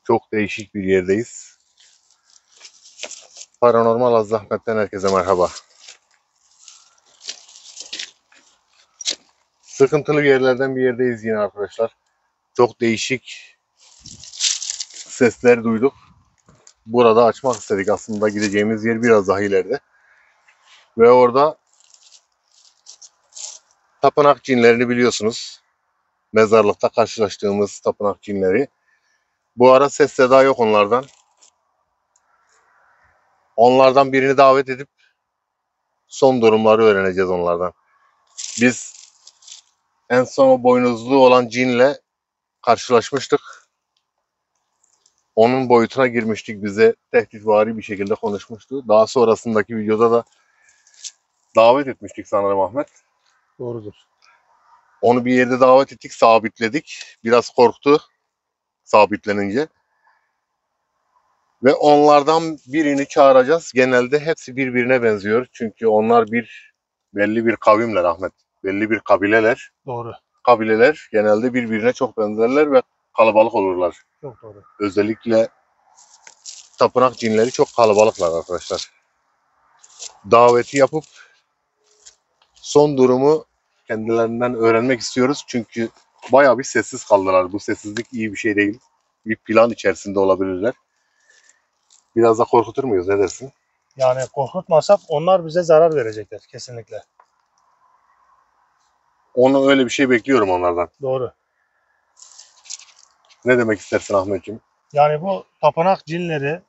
Çok değişik bir yerdeyiz. Paranormal Az Zahmet'ten herkese merhaba. Sıkıntılı yerlerden bir yerdeyiz yine arkadaşlar. Çok değişik sesler duyduk. Burada açmak istedik. Aslında gideceğimiz yer biraz daha ileride. Ve orada tapınak cinlerini biliyorsunuz. Mezarlıkta karşılaştığımız tapınak cinleri. Bu ara ses seda yok onlardan. Onlardan birini davet edip son durumları öğreneceğiz onlardan. Biz en son o boynuzlu olan cinle karşılaşmıştık. Onun boyutuna girmiştik. Bize tehditvari bir şekilde konuşmuştu. Daha sonrasındaki videoda da davet etmiştik sanırım Ahmet. Doğrudur. Onu bir yerde davet ettik, sabitledik. Biraz korktu sabitlenince. Ve onlardan birini çağıracağız. Genelde hepsi birbirine benziyor. Çünkü onlar belli bir kavimler Ahmet. Belli bir kabileler. Doğru. Kabileler genelde birbirine çok benzerler ve kalabalık olurlar. Çok doğru. Özellikle tapınak cinleri çok kalabalıklar arkadaşlar. Daveti yapıp son durumu kendilerinden öğrenmek istiyoruz. Çünkü bayağı bir sessiz kaldılar. Bu sessizlik iyi bir şey değil. Bir plan içerisinde olabilirler. Biraz da korkutur muyuz? Ne dersin? Yani korkutmasak onlar bize zarar verecekler kesinlikle. Onu öyle bir şey bekliyorum onlardan. Doğru. Ne demek istersin Ahmetciğim? Yani bu tapınak cinleri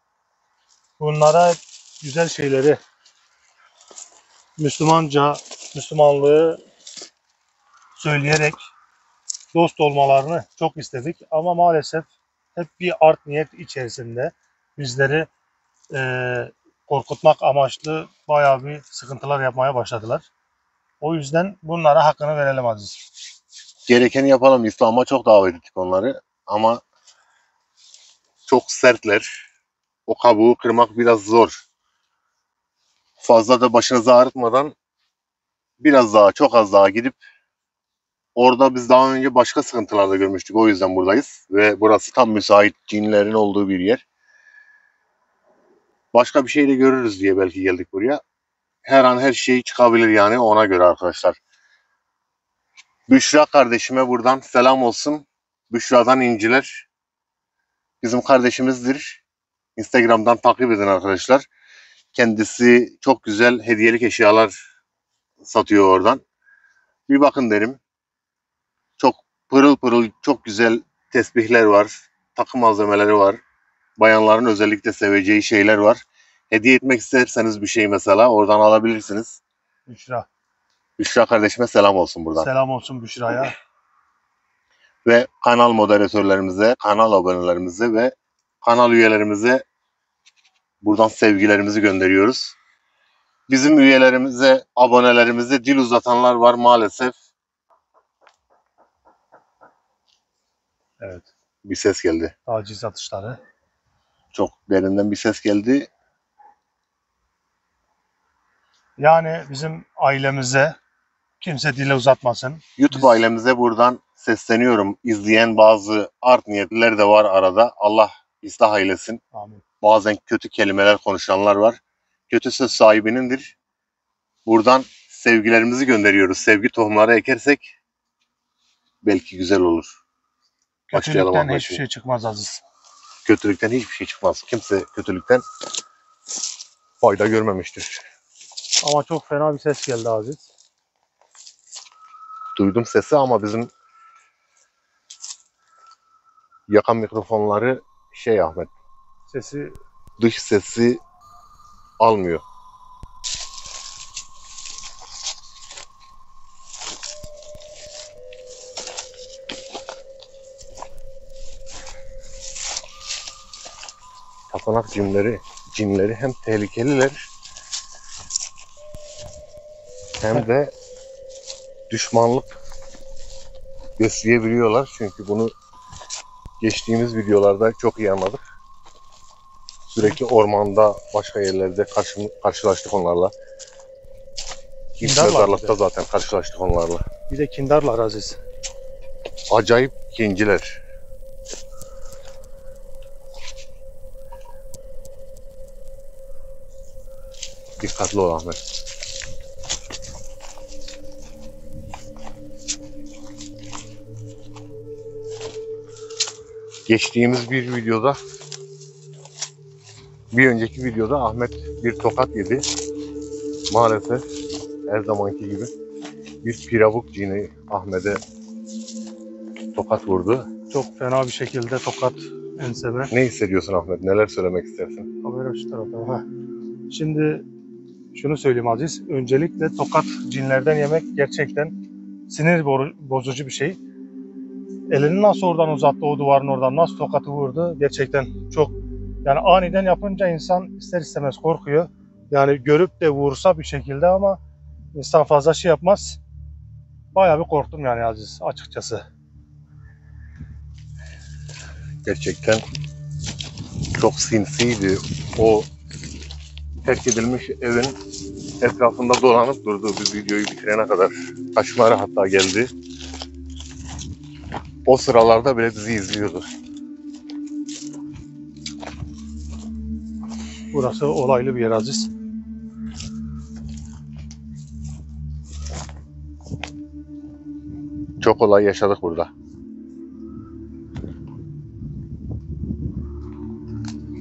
bunlara güzel şeyleri Müslümanlığı söyleyerek dost olmalarını çok istedik. Ama maalesef hep bir art niyet içerisinde bizleri korkutmak amaçlı bayağı bir sıkıntılar yapmaya başladılar. O yüzden bunlara hakkını verelim Aziz. Gerekeni yapalım. İslam'a çok davet ettik onları. Ama çok sertler. O kabuğu kırmak biraz zor. Fazla da başınızı ağrıtmadan biraz daha, çok az daha gidip orada biz daha önce başka sıkıntılarda görmüştük. O yüzden buradayız. Ve burası tam müsait cinlerin olduğu bir yer. Başka bir şey de görürüz diye belki geldik buraya. Her an her şey çıkabilir yani ona göre arkadaşlar. Büşra kardeşime buradan selam olsun. Büşra'dan inciler. Bizim kardeşimizdir. Instagram'dan takip edin arkadaşlar. Kendisi çok güzel hediyelik eşyalar satıyor oradan. Bir bakın derim. Çok pırıl pırıl çok güzel tesbihler var. Takım malzemeleri var. Bayanların özellikle seveceği şeyler var. Hediye etmek isterseniz bir şey mesela oradan alabilirsiniz. Büşra. Büşra kardeşime selam olsun buradan. Selam olsun Büşra'ya. Ve kanal moderatörlerimize, kanal abonelerimize ve kanal üyelerimize buradan sevgilerimizi gönderiyoruz. Bizim üyelerimize, abonelerimize dil uzatanlar var maalesef. Evet. Bir ses geldi. Taciz atışları. Çok derinden bir ses geldi. Yani bizim ailemize kimse dile uzatmasın. YouTube ailemize buradan sesleniyorum. İzleyen bazı art niyetliler de var arada. Allah ıslah eylesin. Amin. Bazen kötü kelimeler konuşanlar var. Kötü söz sahibinindir. Buradan sevgilerimizi gönderiyoruz. Sevgi tohumları ekersek belki güzel olur. Kötülükten hiçbir şey çıkmaz Aziz. Kötülükten hiçbir şey çıkmaz. Kimse kötülükten fayda görmemiştir. Ama çok fena bir ses geldi Aziz. Duydum sesi ama bizim yakan mikrofonları Ahmet. Sesi Dış sesi almıyor. Tapınak cinleri hem tehlikeliler hem de düşmanlık besleyebiliyorlar. Çünkü bunu geçtiğimiz videolarda çok iyi anladık. Sürekli ormanda, başka yerlerde karşılaştık onlarla. İlk mezarlıkta zaten karşılaştık onlarla. Bir de kindarlar Aziz. Acayip kinciler. Dikkatli ol Ahmet. Geçtiğimiz bir önceki videoda Ahmet bir tokat yedi. Maalesef her zamanki gibi bir piravuk cini Ahmet'e tokat vurdu. Çok fena bir şekilde tokat enseme. Ne hissediyorsun Ahmet? Neler söylemek istersin? Kamera şu tarafta. Ha. Şimdi şunu söyleyeyim Aziz. Öncelikle tokat cinlerden yemek gerçekten sinir bozucu bir şey. Elini nasıl oradan uzattı, o duvarın oradan nasıl tokatı vurdu gerçekten çok, yani aniden yapınca insan ister istemez korkuyor. Yani görüp de vursa bir şekilde ama insan fazla şey yapmaz. Bayağı bir korktum yani Aziz açıkçası. Gerçekten çok sinsiydi. O terk edilmiş evin etrafında dolanıp durdu biz videoyu bitirene kadar. Kaşları hatta geldi. O sıralarda bile bizi izliyordu. Burası olaylı bir yer Aziz. Çok olay yaşadık burada.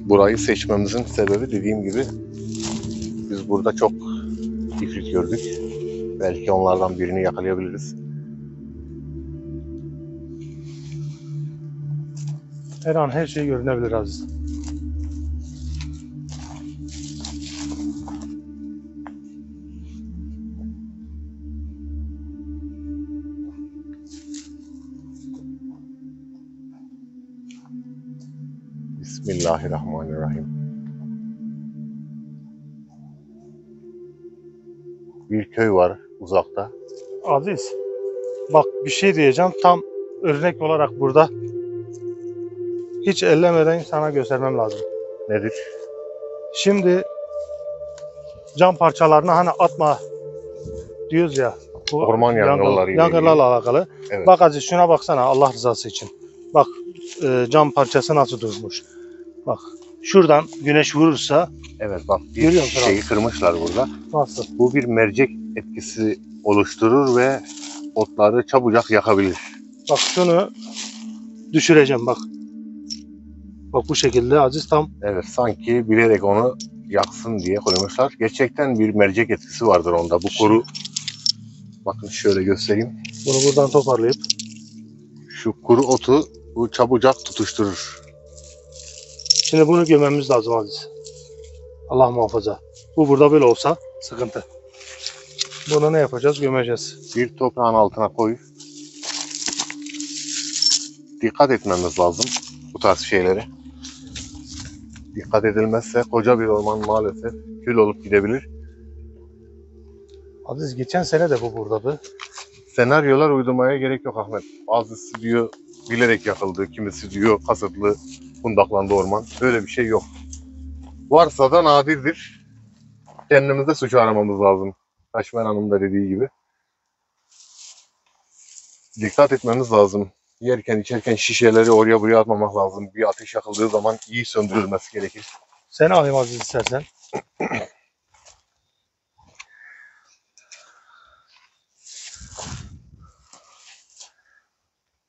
Burayı seçmemizin sebebi dediğim gibi biz burada çok ifrit gördük. Belki onlardan birini yakalayabiliriz. Her an her şey görünebilir Aziz. Bismillahirrahmanirrahim. Bir köy var uzakta. Aziz, bak bir şey diyeceğim. Tam örnek olarak burada hiç ellemeden sana göstermem lazım. Nedir? Şimdi cam parçalarını hani atma diyoruz ya. Bu Orman yangınlarıyla yangınlarla alakalı. Evet. Bak Aziz şuna baksana Allah rızası için. Bak cam parçası nasıl durmuş. Bak şuradan güneş vurursa Evet bak bir görüyor musun şeyi abi? kırmışlar burada. Nasıl? Bu bir mercek etkisi oluşturur ve otları çabucak yakabilir. Bak şunu düşüreceğim bak. Bak bu şekilde Aziz tam Evet sanki bilerek onu yaksın diye koymuşlar. Gerçekten bir mercek etkisi vardır onda. Bu kuru, bakın şöyle göstereyim. bunu buradan toparlayıp Şu kuru otu bu çabucak tutuşturur. şimdi bunu gömmemiz lazım Aziz. Allah muhafaza. Bu burada böyle olsa sıkıntı. Bunu ne yapacağız? Gömeceğiz. Bir toprağın altına koy. Dikkat etmemiz lazım bu tarz şeylere. Dikkat edilmezse koca bir orman maalesef kül olup gidebilir. Aziz geçen sene de bu buradadı. Senaryolar uydurmaya gerek yok Ahmet. Bazısı diyor bilerek yakıldı, kimisi diyor kasıtlı kundaklandı orman. Böyle bir şey yok. Varsa da nadirdir. Kendimizde suçu aramamız lazım. Taşmen Hanım da dediği gibi. Dikkat etmemiz lazım. Yerken içerken şişeleri oraya buraya atmamak lazım. Bir ateş yakıldığı zaman iyi söndürülmesi gerekir. Seni alayım Aziz istersen.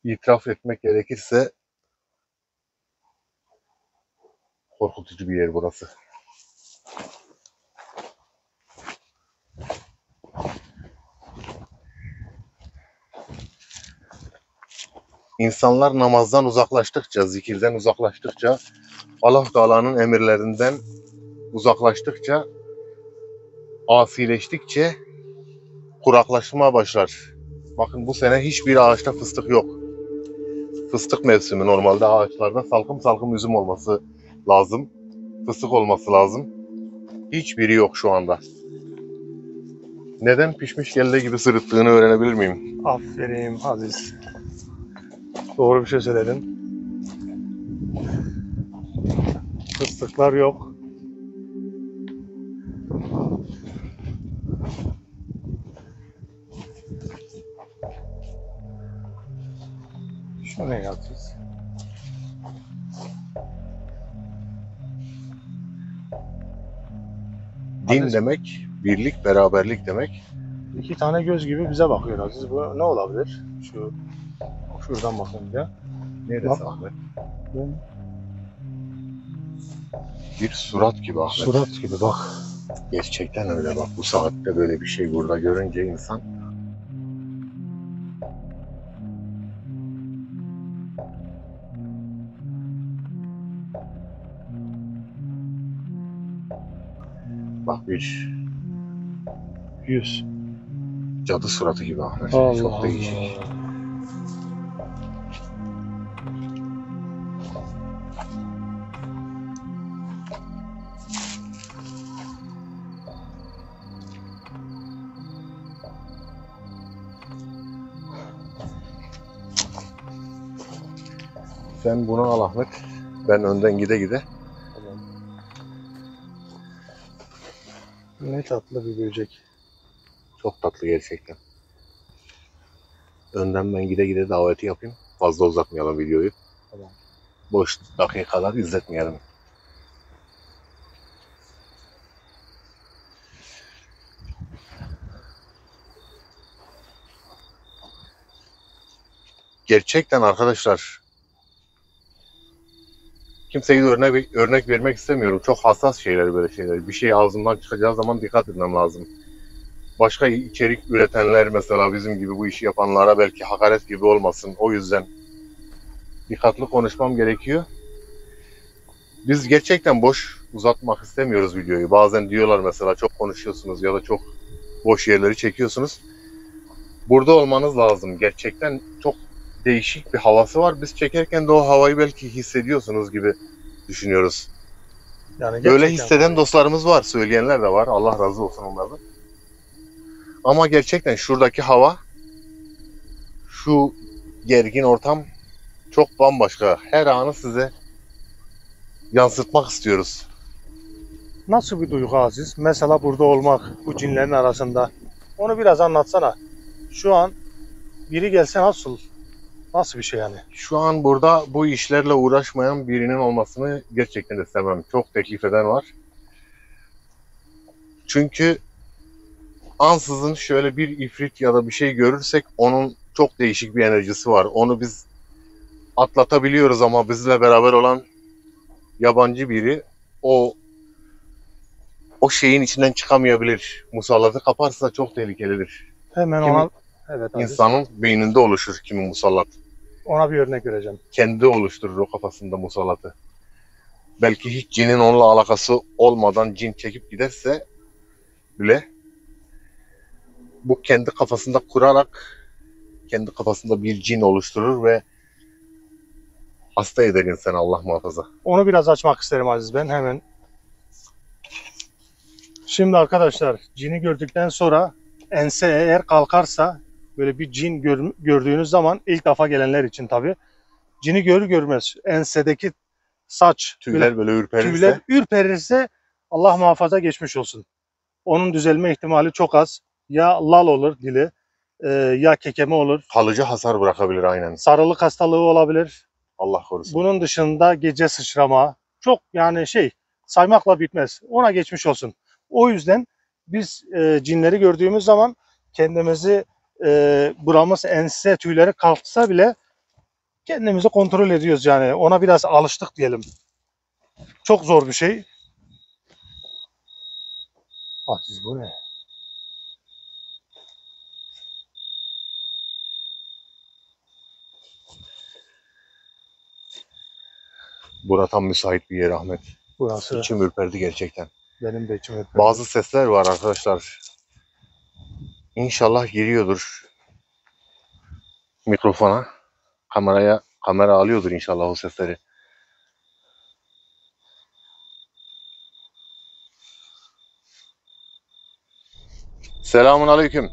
İtiraf etmek gerekirse korkutucu bir yer burası. İnsanlar namazdan uzaklaştıkça, zikirden uzaklaştıkça, Allah Teala'nın emirlerinden uzaklaştıkça, asileştikçe kuraklaşmaya başlar. Bakın bu sene hiçbir ağaçta fıstık yok. Fıstık mevsimi, normalde ağaçlarda salkım salkım üzüm olması lazım. Fıstık olması lazım. Hiçbiri yok şu anda. Neden pişmiş kelle gibi sırıttığını öğrenebilir miyim? Aferin Aziz. Doğru bir şey söyledin. Fıstıklar yok. Şu ne Aziz? Din Aziz, demek, birlik, beraberlik demek. iki tane göz gibi bize bakıyor Aziz. Bu ne olabilir? Şuradan bakınca. Neresi Bak. Ahmet? Bu Bir surat gibi Ahmet. surat gibi bak. Gerçekten öyle bak. Bu saatte böyle bir şey burada görünce insan bak bir Yüz. cadı suratı gibi Ahmet. Allah Çok değişik. Allah. Sen bunu al Ahmet. Ben önden gide gide. Tamam. Ne tatlı bir böcek. Çok tatlı gerçekten. Önden ben gide gide daveti yapayım. Fazla uzatmayalım videoyu. Tamam. Boş dakikalar izletmeyelim. Gerçekten arkadaşlar, kimseyi de örnek vermek istemiyorum. Çok hassas şeyler böyle şeyler. Bir şey ağzımdan çıkacağı zaman dikkat etmem lazım. Başka içerik üretenler mesela bizim gibi bu işi yapanlara belki hakaret gibi olmasın. O yüzden dikkatli konuşmam gerekiyor. Biz gerçekten boş uzatmak istemiyoruz videoyu. Bazen diyorlar mesela çok konuşuyorsunuz ya da çok boş yerleri çekiyorsunuz. Burada olmanız lazım. Gerçekten çok değişik bir havası var. Biz çekerken de o havayı belki hissediyorsunuz gibi düşünüyoruz. Yani Böyle gerçekten hisseden dostlarımız var. Söyleyenler de var. Allah razı olsun onlardan. Ama gerçekten şuradaki hava, şu gergin ortam çok bambaşka. Her anı size yansıtmak istiyoruz. nasıl bir duygu Aziz? Mesela burada olmak, bu cinlerin arasında. Onu biraz anlatsana. Şu an biri gelse nasıl bir şey yani? Şu an burada bu işlerle uğraşmayan birinin olmasını gerçekten istemem. Çok teklif eden var. Çünkü ansızın şöyle bir ifrit ya da bir şey görürsek onun çok değişik bir enerjisi var. Onu biz atlatabiliyoruz ama bizle beraber olan yabancı biri o şeyin içinden çıkamayabilir. Musallatı kaparsa çok tehlikelidir. Hemen Kimi- ona evet Aziz. İnsanın beyninde oluşur kimi musallat. Ona bir örnek vereceğim. Kendi oluşturur o kafasında musallatı. Belki hiç cinin onunla alakası olmadan cin çekip giderse bile bu kendi kafasında kurarak kendi kafasında bir cin oluşturur ve hasta eder insanı, Allah muhafaza. Onu biraz açmak isterim Aziz ben hemen. Şimdi arkadaşlar cini gördükten sonra ense eğer kalkarsa böyle bir cin gördüğünüz zaman ilk defa gelenler için tabi cini görür görmez ensedeki saç Tüyler böyle ürperirse tüyler ürperirse Allah muhafaza geçmiş olsun. Onun düzelme ihtimali çok az. Ya lal olur dili ya kekeme olur. kalıcı hasar bırakabilir aynen. Sarılık hastalığı olabilir. Allah korusun. Bunun dışında gece sıçrama çok yani saymakla bitmez. Ona geçmiş olsun. O yüzden biz cinleri gördüğümüz zaman kendimizi buramız ense tüyleri kalksa bile kendimizi kontrol ediyoruz yani. Ona biraz alıştık diyelim. Çok zor bir şey. Aziz bu ne? Bura tam müsait bir yer Ahmet. Burası İçim ürperdi gerçekten. benim de içim ürperdi. Bazı sesler var arkadaşlar. İnşallah giriyordur mikrofona. Kamera alıyordur inşallah o sesleri. Selamun aleyküm.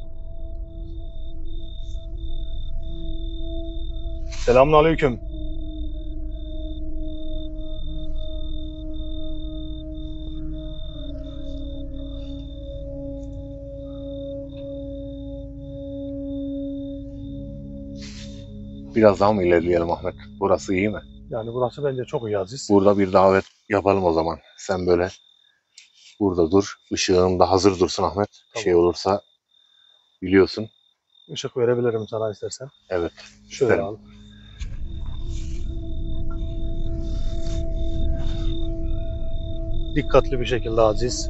Selamünaleyküm. Biraz daha mı ilerleyelim Ahmet? Burası iyi mi? Yani burası bence çok iyi Aziz. Burada bir davet yapalım o zaman. Sen böyle Burada dur. Işığın da hazır dursun Ahmet. Bir şey Tamam. olursa biliyorsun. Işık verebilirim sana istersen. Evet. Şöyle isterim. al. Dikkatli bir şekilde Aziz.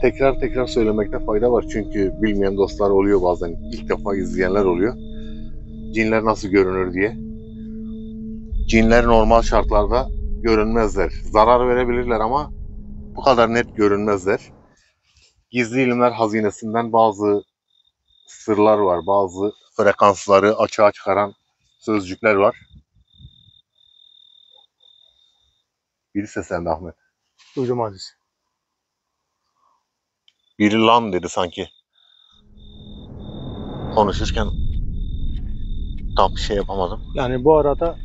Tekrar tekrar söylemekte fayda var. Çünkü bilmeyen dostlar oluyor bazen. İlk defa izleyenler oluyor. Cinler nasıl görünür diye. Cinler normal şartlarda görünmezler. Zarar verebilirler ama bu kadar net görünmezler. Gizli ilimler hazinesinden bazı sırlar var. Bazı frekansları açığa çıkaran sözcükler var. Biri seslendi Ahmet. Duydum Aziz. Biri lan dedi sanki. Konuşurken tam bir şey yapamadım. Yani bu arada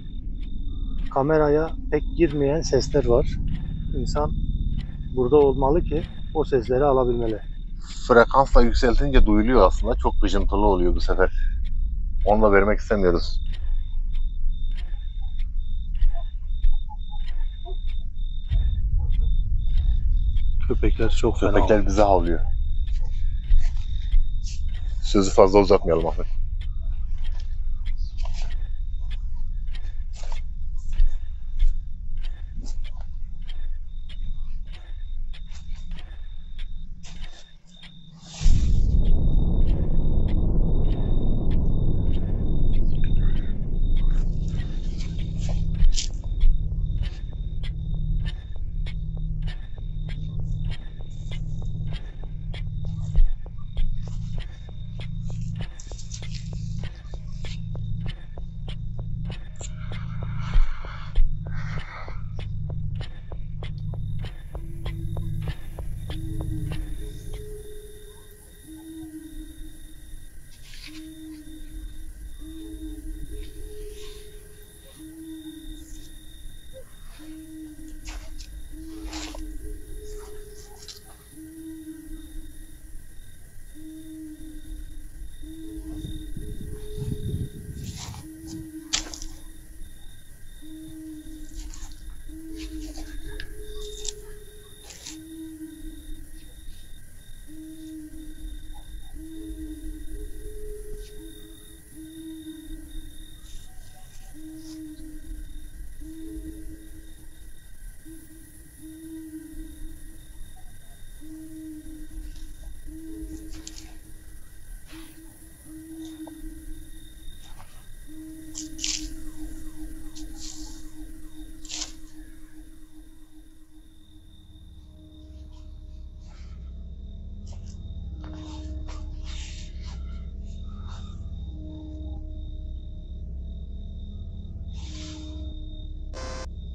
kameraya pek girmeyen sesler var. İnsan burada olmalı ki o sesleri alabilmeli. Frekansla yükseltince duyuluyor aslında. Çok gıcıntılı oluyor bu sefer. Onu da vermek istemiyoruz. Köpekler çok fena. Köpekler bize havlıyor. Sözü fazla uzatmayalım Ahmet.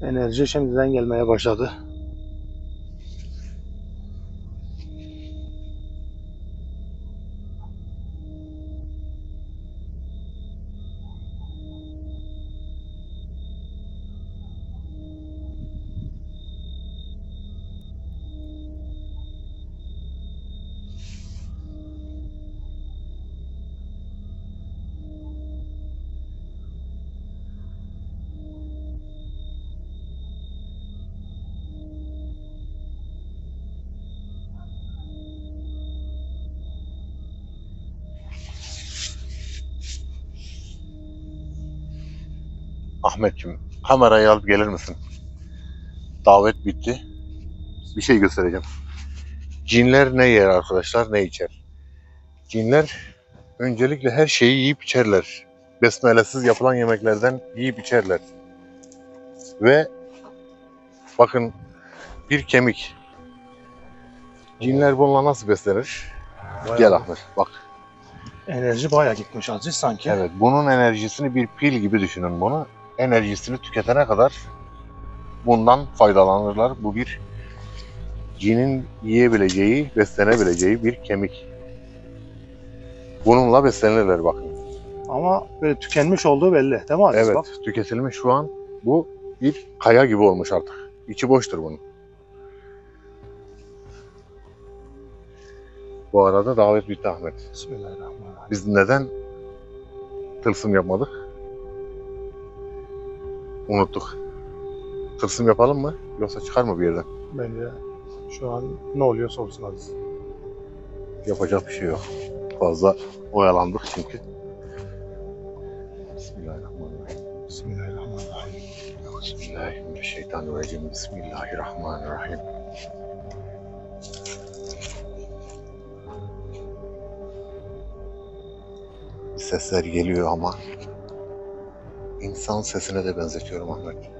Enerji şimdiden gelmeye başladı. Ahmetciğim, kamerayı alıp gelir misin? Davet bitti. Bir şey göstereceğim. Cinler ne yer arkadaşlar, ne içer? Cinler öncelikle her şeyi yiyip içerler. Besmelesiz yapılan yemeklerden yiyip içerler. Ve bakın bir kemik. Cinler bununla nasıl beslenir? Bayağı Gel Ahmet bak. enerji bayağı gitmiş Aziz sanki. Evet, bunun enerjisini bir pil gibi düşünün bunu. Enerjisini tüketene kadar bundan faydalanırlar. Bu bir cinin yiyebileceği, beslenebileceği bir kemik. Bununla beslenirler bakın. Ama böyle tükenmiş olduğu belli değil mi Aziz? Evet, Bak. tüketilmiş şu an. Bu bir kaya gibi olmuş artık. İçi boştur bunun. Bu arada davet bitti Ahmet. Bismillahirrahmanirrahim. Biz neden tılsım yapmadık? Unuttuk. Tılsım yapalım mı? Yoksa çıkar mı bir yerden? Bence şu an ne oluyorsa olsun Aziz. Yapacak bir şey yok. Fazla oyalandık çünkü. Bismillahirrahmanirrahim. Bismillahirrahmanirrahim. Bismillahirrahmanirrahim. Bismillahirrahmanirrahim. Sesler geliyor ama insan sesine de benzetiyorum Ahmet.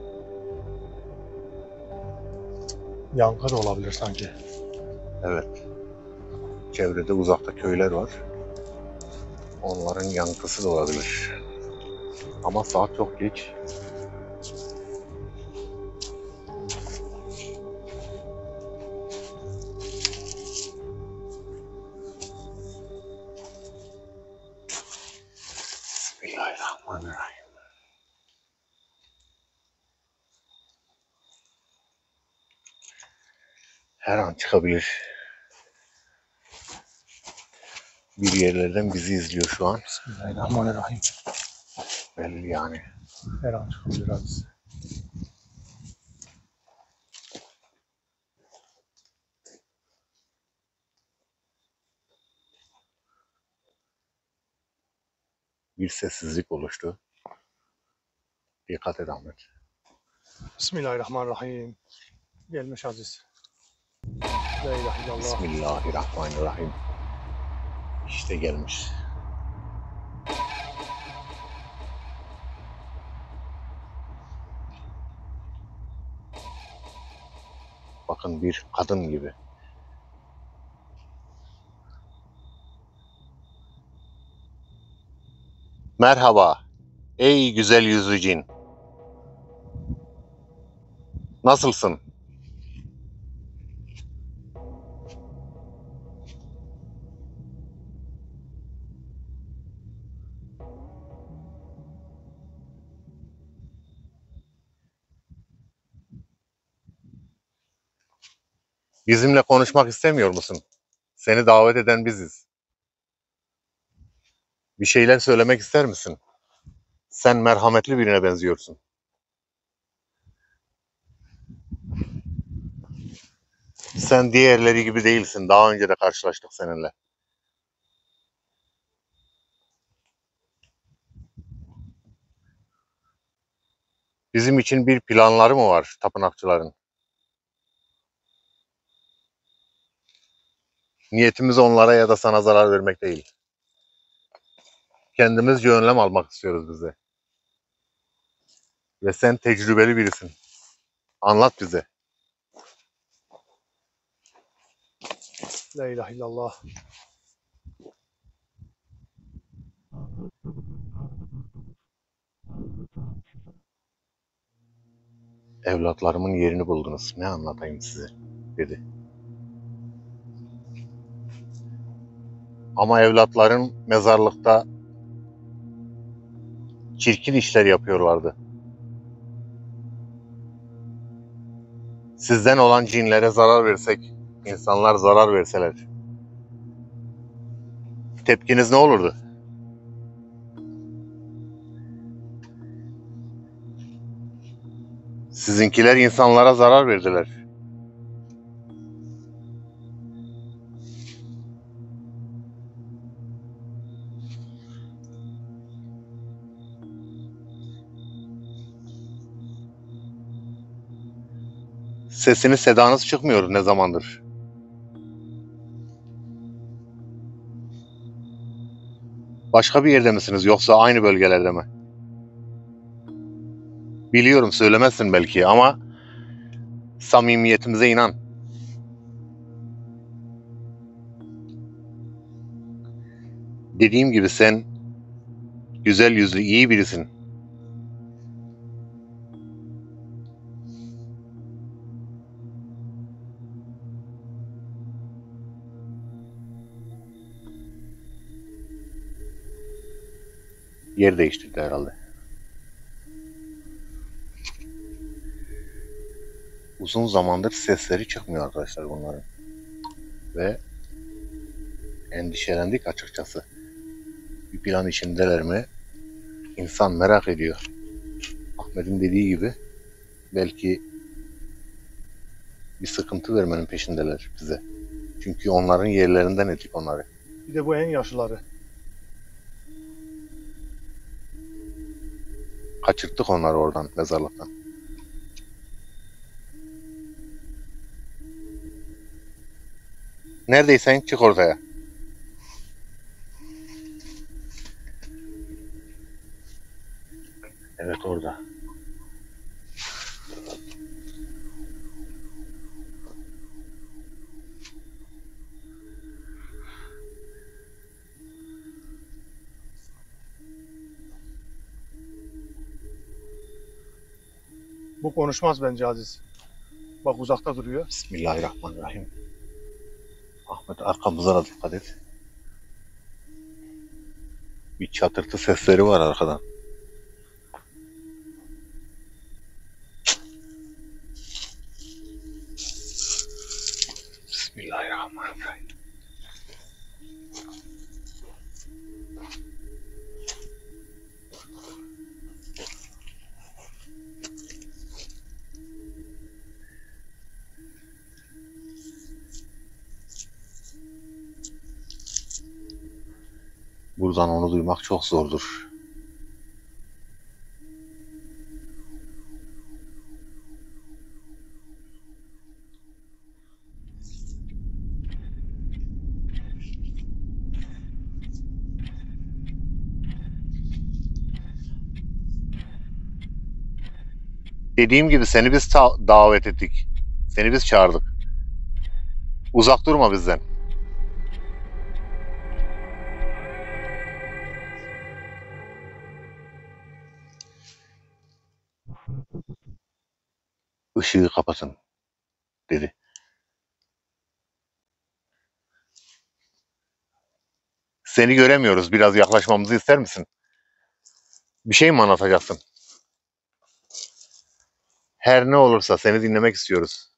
Yankı da olabilir sanki. Evet. Çevrede uzakta köyler var. Onların yankısı da olabilir. Ama saat çok geç. Bismillahirrahmanirrahim. Her an çıkabilir. Bir yerlerden bizi izliyor şu an. Bismillahirrahmanirrahim. Belli yani. Her an çıkabilir Aziz. Bir sessizlik oluştu. Dikkat et Ahmet. Bismillahirrahmanirrahim. Gelmiş Aziz. La ilahe illallah. Bismillahirrahmanirrahim. İşte gelmiş. Bakın bir kadın gibi. Merhaba. Ey güzel yüzlü cin. Nasılsın? Bizimle konuşmak istemiyor musun? Seni davet eden biziz. Bir şeyler söylemek ister misin? Sen merhametli birine benziyorsun. Sen diğerleri gibi değilsin. Daha önce de karşılaştık seninle. Bizim için bir planları mı var tapınakçıların? Niyetimiz onlara ya da sana zarar vermek değil. Kendimizce önlem almak istiyoruz bize. Ve sen tecrübeli birisin. Anlat bize. La ilahe illallah. Evlatlarımın yerini buldunuz. Ne anlatayım size? Dedi. Ama evlatların mezarlıkta çirkin işler yapıyorlardı. Sizden olan cinlere zarar versek, insanlar zarar verseler, tepkiniz ne olurdu? Sizinkiler insanlara zarar verdiler. Sesiniz sedanız çıkmıyor ne zamandır? Başka bir yerde misiniz yoksa aynı bölgelerde mi? Biliyorum söylemezsin belki ama samimiyetimize inan. Dediğim gibi sen güzel yüzlü iyi birisin. Yer değiştirdi herhalde. Uzun zamandır sesleri çıkmıyor arkadaşlar bunların. Ve endişelendik açıkçası. Bir plan içindeler mi? İnsan merak ediyor. Ahmet'in dediği gibi belki bir sıkıntı vermenin peşindeler bize. Çünkü onların yerlerinden ettik onları. Bir de bu en yaşlıları. Kaçırttık onları oradan, mezarlıktan. Neredeysen çık ortaya. Evet, orada. Bu konuşmaz bence Aziz. Bak uzakta duruyor. Bismillahirrahmanirrahim. Ahmet, arkamıza da dikkat et. Bir çatırtı sesleri var arkadan. Bismillahirrahmanirrahim. Buradan onu duymak çok zordur. Dediğim gibi seni biz davet ettik. Seni biz çağırdık. Uzak durma bizden. Işığı kapatın dedi. Seni göremiyoruz. Biraz yaklaşmamızı ister misin? Bir şey mi anlatacaksın? Her ne olursa seni dinlemek istiyoruz.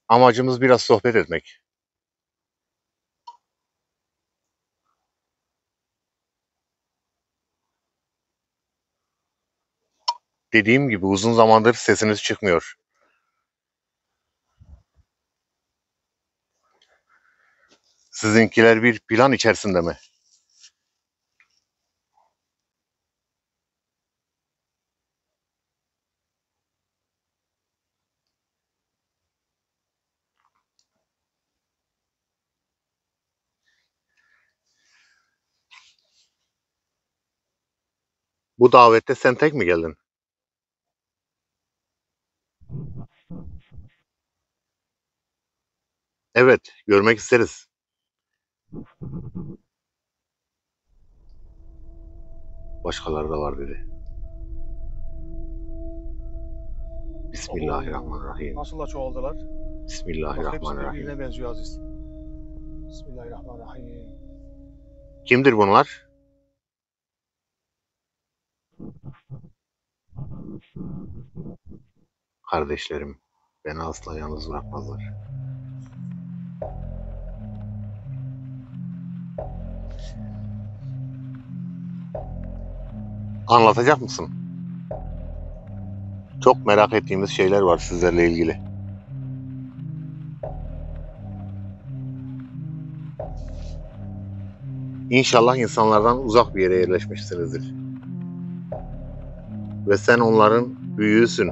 Amacımız biraz sohbet etmek. Dediğim gibi uzun zamandır sesiniz çıkmıyor. Sizinkiler bir plan içerisinde mi? Bu davette sen tek mi geldin? Evet, görmek isteriz. Başkaları da var dedi. Bismillahirrahmanirrahim. Nasıl da çoğaldılar. Bak hepsi Bismillahirrahmanirrahim. birbirine benziyor Aziz. Bismillahirrahmanirrahim. Kimdir bunlar? Kardeşlerim. Beni asla yalnız bırakmazlar. Anlatacak mısın? Çok merak ettiğimiz şeyler var sizlerle ilgili. İnşallah insanlardan uzak bir yere yerleşmişsinizdir. Ve sen onların büyüğüsün.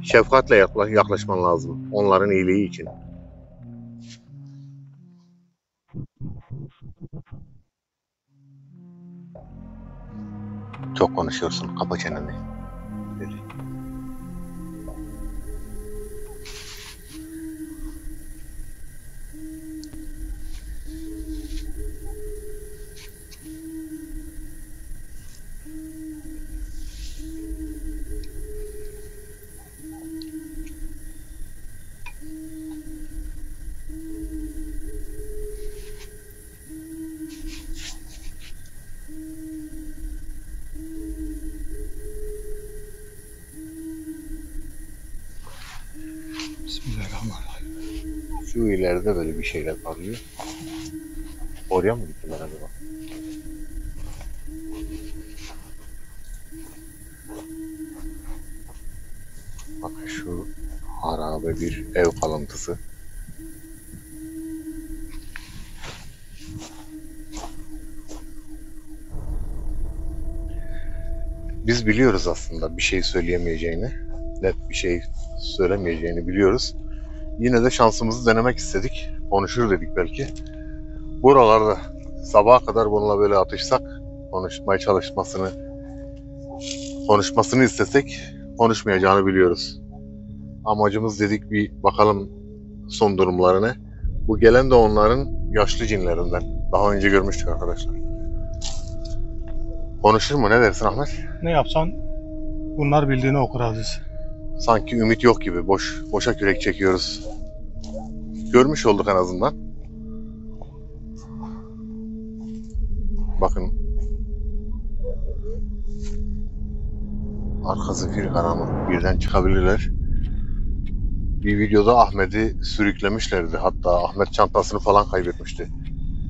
Şefkatle yaklaşman lazım. Onların iyiliği için. Çok konuşuyorsun. Kapa çeneni. Dedi. Şu ileride böyle bir şeyler parlıyor. Oraya mı gittiler acaba? Bakın şu harabe bir ev kalıntısı. Biz biliyoruz aslında bir şey söyleyemeyeceğini, net bir şey söylemeyeceğini biliyoruz. Yine de şansımızı denemek istedik. Konuşur dedik belki. Buralarda sabaha kadar bununla böyle atışsak, konuşmasını istesek konuşmayacağını biliyoruz. Amacımız dedik bir bakalım son durumlarına. Bu gelen de onların yaşlı cinlerinden. Daha önce görmüştük arkadaşlar. Konuşur mu? Ne dersin Ahmet? Ne yapsan bunlar bildiğini okur Aziz. Sanki ümit yok gibi. Boşa kürek çekiyoruz. Görmüş olduk en azından. Bakın. Arkası bir karanlık. Birden çıkabilirler. Bir videoda Ahmet'i sürüklemişlerdi. Hatta Ahmet çantasını falan kaybetmişti.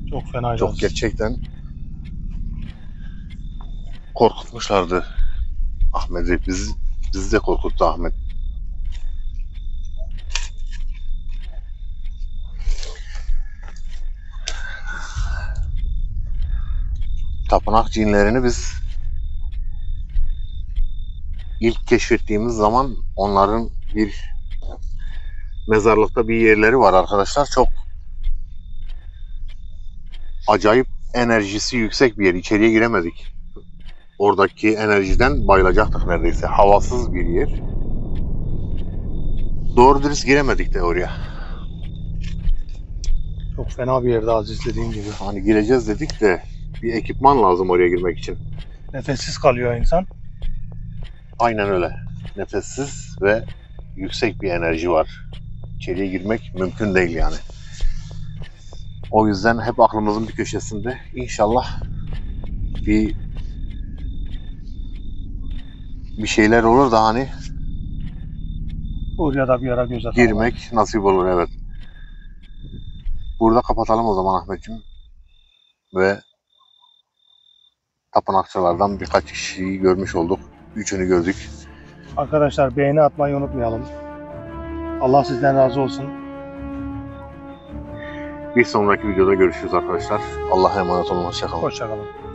Çok fena. Çok gerçekten korkutmuşlardı Ahmet'i. Bizi de korkuttu Ahmet. Tapınak cinlerini biz ilk keşfettiğimiz zaman onların bir mezarlıkta bir yerleri var arkadaşlar. Çok acayip enerjisi yüksek bir yer. İçeriye giremedik. Oradaki enerjiden bayılacaktık neredeyse. Havasız bir yer. Doğru dürüst giremedik de oraya. Çok fena bir yerde Aziz, dediğin gibi. Hani gireceğiz dedik de bir ekipman lazım oraya girmek için. Nefessiz kalıyor insan. Aynen öyle. Nefessiz ve yüksek bir enerji var. İçeriye girmek mümkün değil yani. O yüzden hep aklımızın bir köşesinde inşallah bir şeyler olur da hani Oraya da bir ara göz atalım. girmek nasip olur, evet. Burada kapatalım o zaman Ahmetciğim. Ve tapınakçılardan birkaç kişiyi görmüş olduk. Üçünü gördük. Arkadaşlar beğeni atmayı unutmayalım. Allah sizden razı olsun. Bir sonraki videoda görüşürüz arkadaşlar. Allah'a emanet olun. Hoşça kalın. Hoşça kalın.